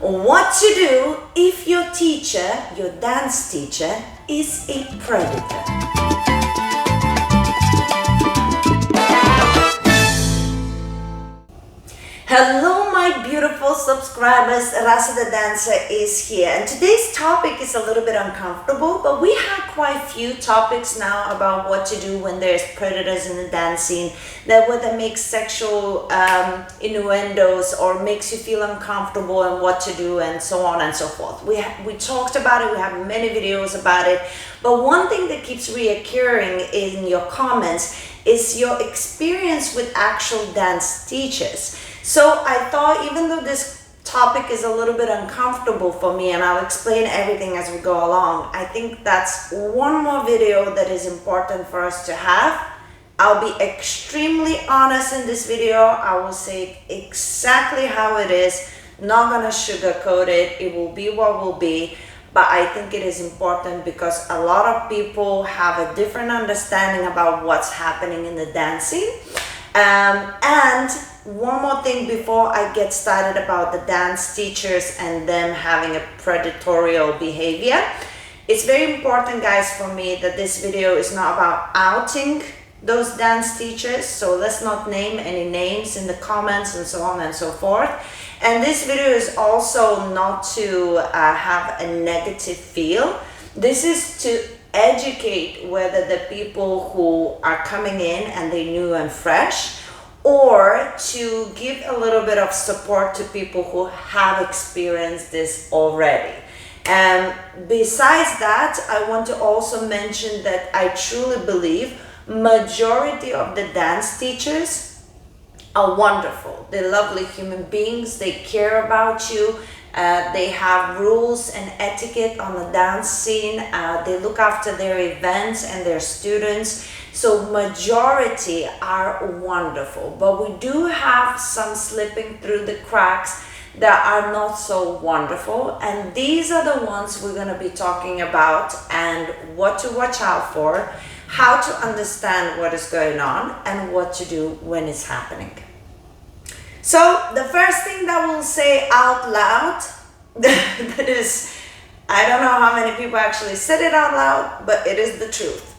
What to do if your teacher, your dance teacher, is a predator. Hello my beautiful subscribers, Rasa the dancer is here, and today's topic is a little bit uncomfortable, but we have quite a few topics now about what to do when there's predators in the dance scene, that whether makes sexual innuendos or makes you feel uncomfortable, and what to do, and so on and so forth. We talked about it, we have many videos about it, but one thing that keeps reoccurring in your comments is your experience with actual dance teachers. So I thought, even though this topic is a little bit uncomfortable for me, and I'll explain everything as we go along, I think that's one more video that is important for us to have. I'll be extremely honest in this video. I will say exactly how it is, not gonna sugarcoat it. It will be what will be. But I think it is important because a lot of people have a different understanding about what's happening in the dancing. And one more thing before I get started about the dance teachers and them having a predatory behavior. It's very important, guys, for me that this video is not about outing those dance teachers. So let's not name any names in the comments and so on and so forth. And this video is also not to have a negative feel. This is to educate whether the people who are coming in and they new and fresh, or to give a little bit of support to people who have experienced this already. And besides that, I want to also mention that I truly believe majority of the dance teachers are wonderful. They're lovely human beings. They care about you. They have rules and etiquette on the dance scene. They look after their events and their students. So majority are wonderful. But we do have some slipping through the cracks that are not so wonderful. And these are the ones we're going to be talking about, and what to watch out for, how to understand what is going on, and what to do when it's happening. So the first thing that we'll say out loud, that is, I don't know how many people actually said it out loud, but it is the truth.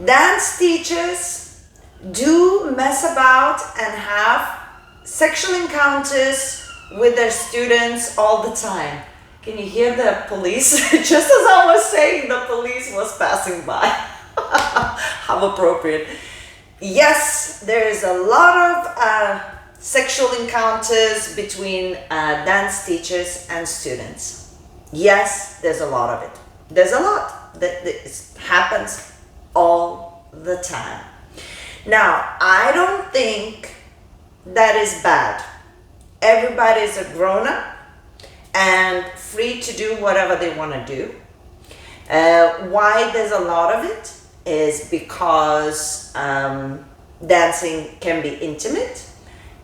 Dance teachers do mess about and have sexual encounters with their students all the time. Can you hear the police? Just as I was saying, the police was passing by. How appropriate. Yes, there is a lot of sexual encounters between dance teachers and students. Yes, there's a lot of it. There's a lot that happens all the time. Now, I don't think that is bad. Everybody is a grown-up and free to do whatever they want to do. Why there's a lot of it is because dancing can be intimate.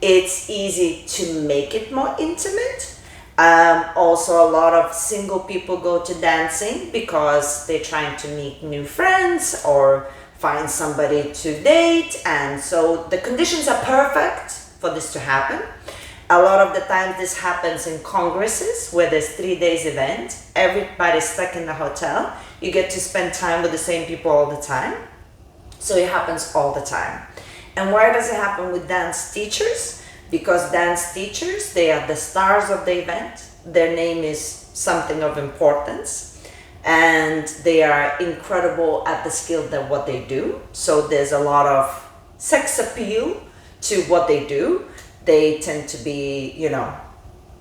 It's easy to make it more intimate. Also, a lot of single people go to dancing because they're trying to meet new friends or find somebody to date, and so the conditions are perfect for this to happen. A lot of the time this happens in congresses where there's 3 days event. Everybody's stuck in the hotel. You get to spend time with the same people all the time. So it happens all the time. And why does it happen with dance teachers? Because dance teachers, they are the stars of the event. Their name is something of importance, and they are incredible at the skill that what they do. So there's a lot of sex appeal to what they do. They tend to be, you know,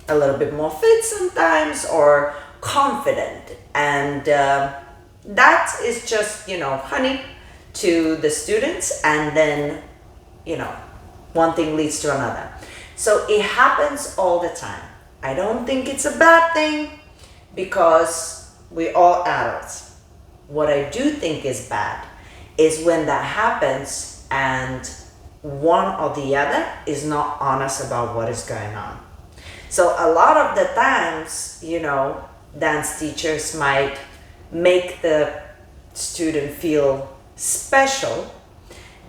a little bit more fit sometimes, or confident. And that is just, you know, honey to the students, and then, you know, one thing leads to another. So it happens all the time. I don't think it's a bad thing because we're all adults. What I do think is bad is when that happens and one or the other is not honest about what is going on. So a lot of the times, you know, dance teachers might make the student feel special.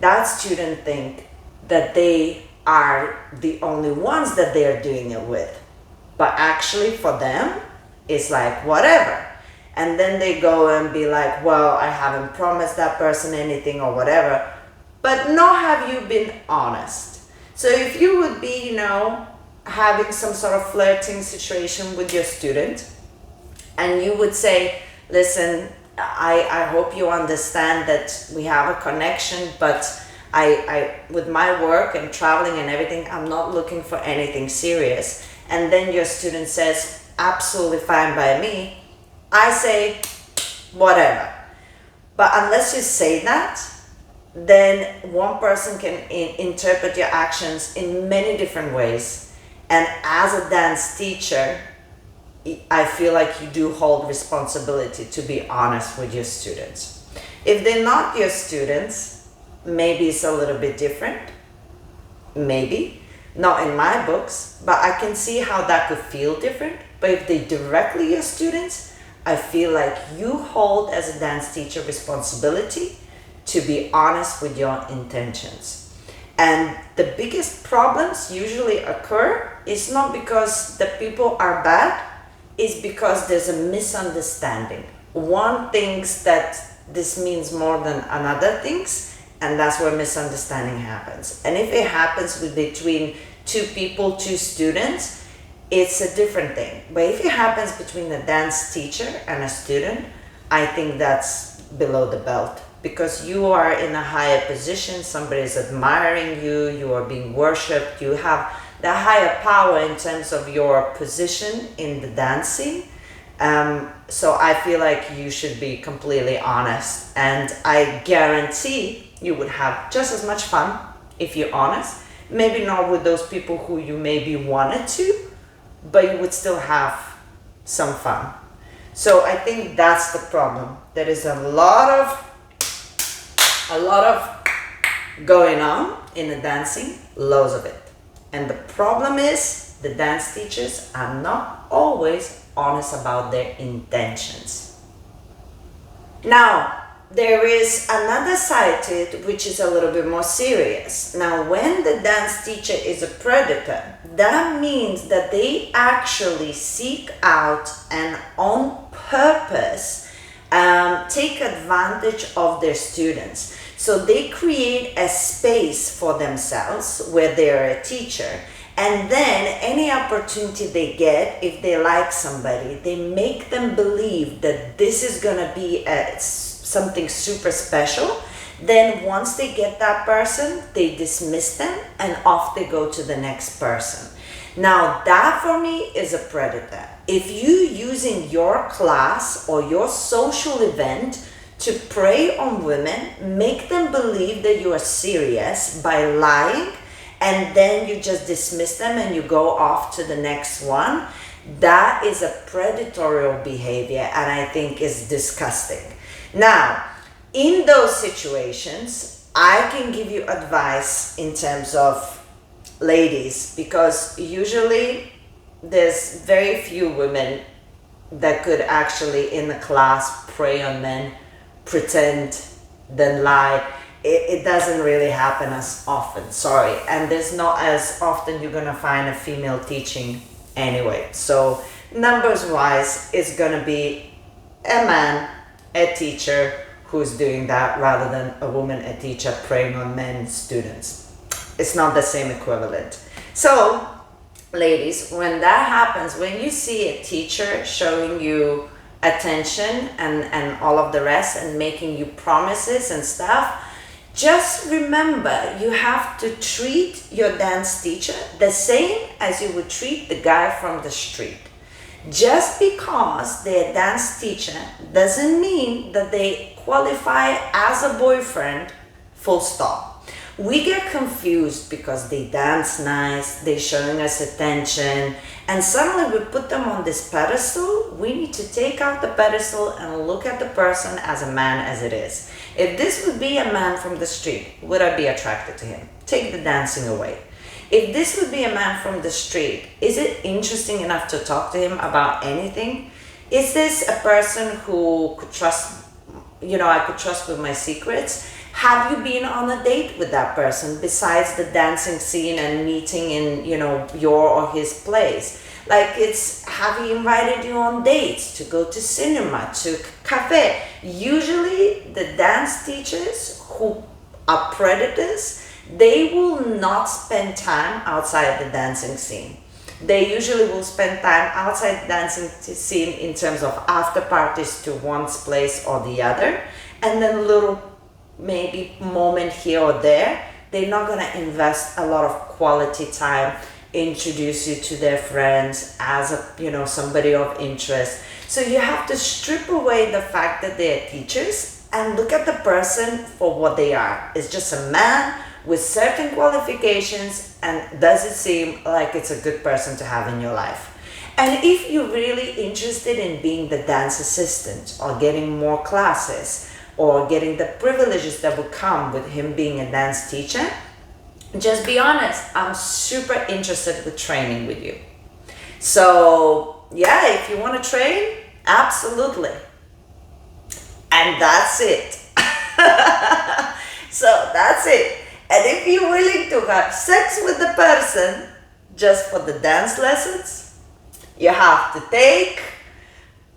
That student think that they are the only ones that they are doing it with. but actually for them, it's like whatever. And then they go and be like, well, I haven't promised that person anything or whatever. But nor have you been honest. So if you would be, having some sort of flirting situation with your student, and you would say, listen, I hope you understand that we have a connection, but I with my work and traveling and everything, I'm not looking for anything serious. And then your student says, absolutely fine by me. I say, whatever. But unless you say that, then one person can interpret your actions in many different ways. And as a dance teacher, I feel like you do hold responsibility to be honest with your students. If they're not your students, maybe it's a little bit different. Maybe. Not in my books, but I can see how that could feel different. But if they're directly your students, I feel like you hold as a dance teacher responsibility to be honest with your intentions. And the biggest problems usually occur is not because the people are bad, it's because there's a misunderstanding. One thinks that this means more than another thinks, and that's where misunderstanding happens. And if it happens between two people, two students, it's a different thing. But if it happens between a dance teacher and a student, I think that's below the belt, because you are in a higher position, somebody is admiring you, you are being worshipped, you have the higher power in terms of your position in the dancing. So I feel like you should be completely honest, and I guarantee you would have just as much fun if you're honest. Maybe not with those people who you maybe wanted to, but you would still have some fun. So I think that's the problem. There is a lot of going on in the dancing, loads of it. And the problem is the dance teachers are not always honest about their intentions. Now, there is another side to it which is a little bit more serious. Now, when the dance teacher is a predator, that means that they actually seek out and on purpose take advantage of their students. So they create a space for themselves where they're a teacher, and then any opportunity they get, if they like somebody, they make them believe that this is gonna be something super special. Then once they get that person, they dismiss them and off they go to the next person. Now that for me is a predator. If you using your class or your social event to prey on women, make them believe that you are serious by lying, and then you just dismiss them and you go off to the next one, that is a predatory behavior, and I think is disgusting. Now, in those situations, I can give you advice in terms of ladies, because usually there's very few women that could actually in the class prey on men, pretend, then lie. It doesn't really happen as often, sorry. And there's not as often you're gonna find a female teaching anyway. So numbers wise, it's gonna be a man, a teacher who's doing that, rather than a woman, a teacher preying on men students. It's not the same equivalent. So ladies, when that happens, when you see a teacher showing you attention and all of the rest and making you promises and stuff, just remember you have to treat your dance teacher the same as you would treat the guy from the street. Just because they're a dance teacher doesn't mean that they qualify as a boyfriend, full stop. We get confused because they dance nice, they're showing us attention, and suddenly we put them on this pedestal. We need to take out the pedestal and look at the person as a man as it is. If this would be a man from the street, would I be attracted to him? Take the dancing away. If this would be a man from the street, is it interesting enough to talk to him about anything? Is this a person who could trust, I could trust with my secrets? Have you been on a date with that person besides the dancing scene and meeting in, your or his place? Like, it's, have he invited you on dates, to go to cinema, to cafe? Usually the dance teachers who are predators, they will not spend time outside the dancing scene. They usually will spend time outside the dancing scene in terms of after parties to one's place or the other, and then a little maybe moment here or there. They're not going to invest a lot of quality time, introduce you to their friends as a, somebody of interest. So you have to strip away the fact that they're teachers and look at the person for what they are. It's just a man with certain qualifications, and does it seem like it's a good person to have in your life? And if you're really interested in being the dance assistant or getting more classes or getting the privileges that will come with him being a dance teacher, just be honest, I'm super interested with training with you. So yeah, if you want to train, absolutely. And that's it. So that's it. And if you're willing to have sex with the person just for the dance lessons, you have to take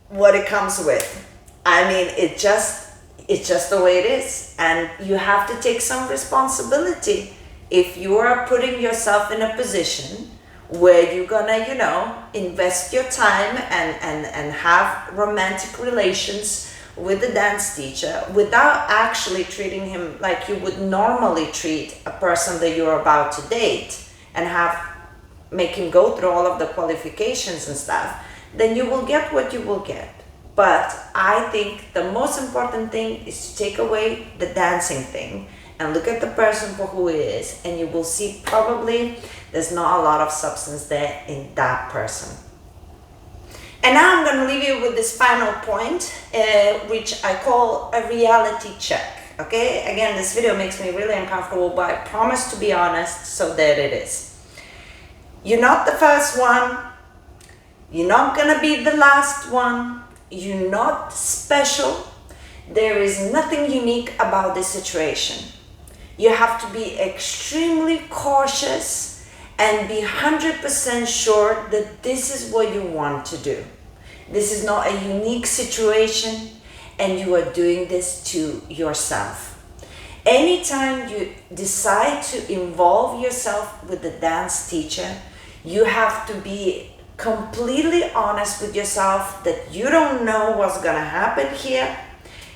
what it comes with. I mean, it's just the way it is. And you have to take some responsibility if you are putting yourself in a position where you're gonna, invest your time and have romantic relations with the dance teacher without actually treating him like you would normally treat a person that you're about to date, and make him go through all of the qualifications and stuff, then you will get what you will get. But I think the most important thing is to take away the dancing thing and look at the person for who he is, and you will see probably there's not a lot of substance there in that person. And now I'm going to leave you with this final point, which I call a reality check. Okay, again, this video makes me really uncomfortable, but I promise to be honest, so there it is. You're not the first one. You're not going to be the last one. You're not special. There is nothing unique about this situation. You have to be extremely cautious and be 100% sure that this is what you want to do. This is not a unique situation, and you are doing this to yourself. Anytime you decide to involve yourself with the dance teacher, you have to be completely honest with yourself that you don't know what's gonna happen here.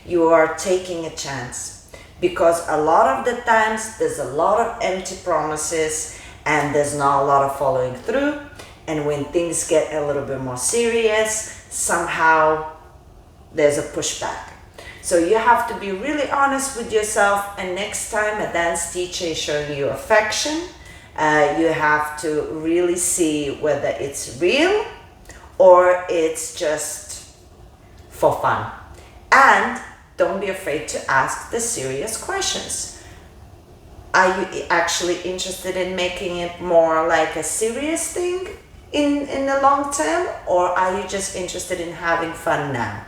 You are taking a chance, because a lot of the times there's a lot of empty promises and there's not a lot of following through. And when things get a little bit more serious, somehow there's a pushback. So you have to be really honest with yourself, and next time a dance teacher is showing you affection, you have to really see whether it's real or it's just for fun. And don't be afraid to ask the serious questions. Are you actually interested in making it more like a serious thing in the long term, or are you just interested in having fun now?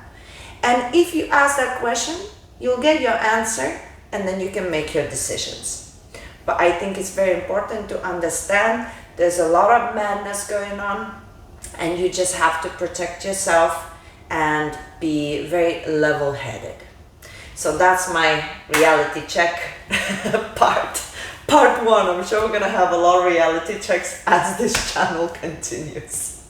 And if you ask that question, you'll get your answer, and then you can make your decisions. But I think it's very important to understand there's a lot of madness going on, and you just have to protect yourself and be very level-headed. So that's my reality check part one. I'm sure we're gonna have a lot of reality checks as this channel continues.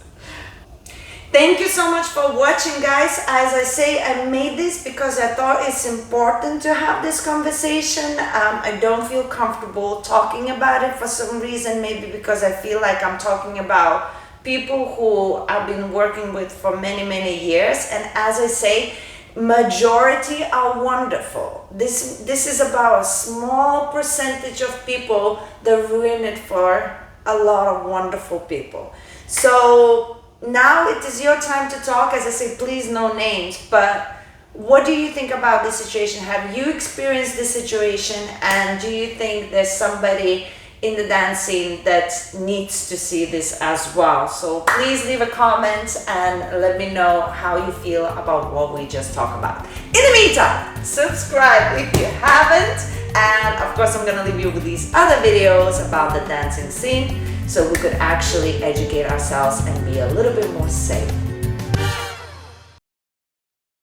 Thank you so much for watching, guys. As I say, I made this because I thought it's important to have this conversation. I don't feel comfortable talking about it for some reason, maybe because I feel like I'm talking about people who I've been working with for many years. And as I say, majority are wonderful. This is about a small percentage of people that ruin it for a lot of wonderful people. So now it is your time to talk. As I say, please no names, but what do you think about this situation? Have you experienced this situation, and do you think there's somebody in the dance scene that needs to see this as well? So please leave a comment and let me know how you feel about what we just talked about. In the meantime, subscribe if you haven't, and of course I'm gonna leave you with these other videos about the dancing scene. so we could actually educate ourselves and be a little bit more safe.